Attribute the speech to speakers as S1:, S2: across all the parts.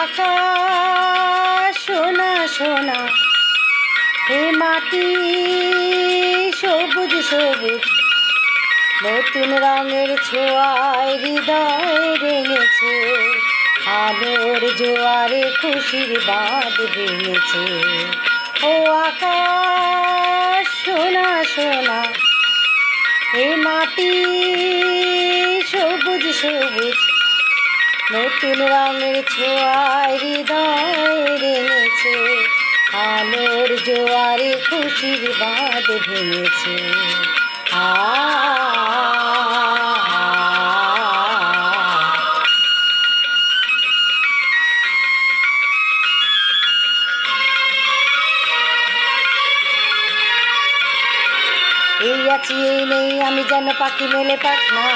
S1: আকাশ সোনা সোনা, হে মাটি সবুজ সবুজ, নতুন রঙের ছোঁয়ায় হৃদয় রেঙেছে, আলোর জোয়ারে খুশির বাঁধ ভেঙেছে। ও আকাশ সোনা সোনা, হে মাটি সবুজ সবুজ, নতুন রঙের ছোঁয়ায় হৃদয় রেঙেছে, আলোর জোয়ারে খুশির বাঁধ ভেঙেছে। এই আছি এই নেই আমি যেন পাখি মেলে পাখনা,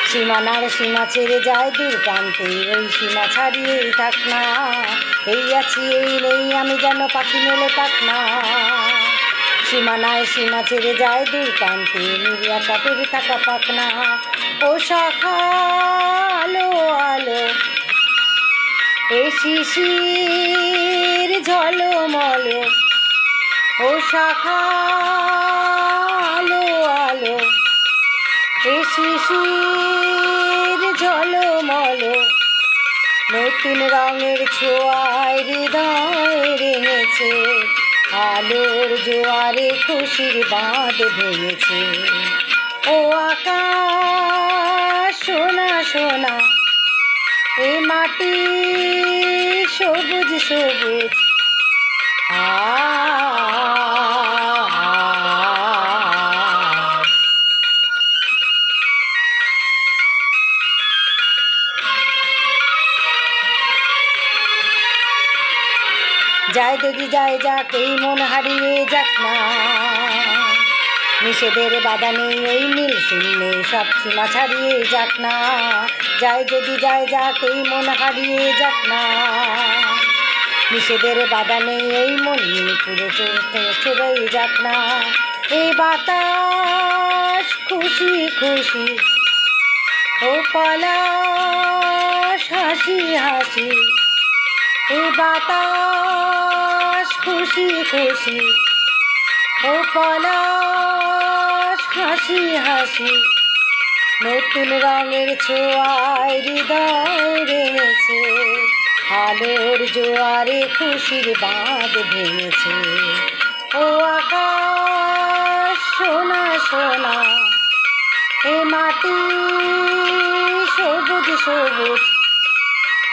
S1: সীমানার সীমা ছেড়ে যায় দূর প্রান্তে, ওই সীমা ছাড়িয়েই থাক না। এই আছি এই নেই আমি যেন পাখি মেলে পাখনা, সীমানায় সীমা ছেড়ে যায় দূর প্রান্তে, নির্যাতা পেরে থাকা পাখনা। ও শাখা আলো আলো, এ শিশির ঝলমল, ও শাখা আলো আলো, এ শিশির ঝলমল, নতুন রঙের ছোঁয়ায় হৃদয় রেঙেছে, আলোর জোয়ারে খুশির বাঁধ ভেঙেছে। ও আকাশ সোনা সোনা, এ মাটি সবুজ সবুজ, যায় যদি যায় যাক এই মন হারিয়ে যাক না, নিষেধের বাধা নেই এই নীল শূন্যে সব সীমা ছাড়িয়ে যাক না। যায় যদি যায় যাক এই মন হারিয়ে যাক না, নিষেধের বাধা নেই এই মন পুরো ছেড়ে যাক না। এই বাতাস খুশি খুশি, ও পলাশ হাসি হাসি, এ বাতাস খুশি খুশি, ও পলাশ হাসি হাসি, নতুন রঙের ছোঁয়ায় হৃদয় রেঙেছে, আলোর জোয়ারে খুশির বাঁধ ভেঙেছে। ও আকাশ সোনা সোনা, এ মাটি সবুজ সবুজ,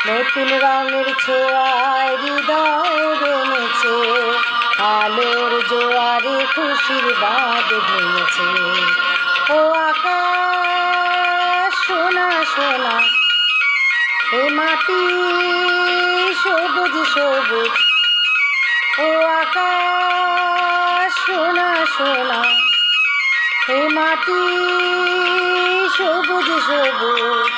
S1: নতুন রঙের ছোঁয়ায় হৃদয় রেঙেছে, আলোর জোয়ারে খুশির বাঁধ ভেঙেছে। ও আকাশ সোনা সোনা, এ মাটি সবুজ সবুজ, ও আকাশ সোনা সোনা, এ মাটি সবুজ সবুজ।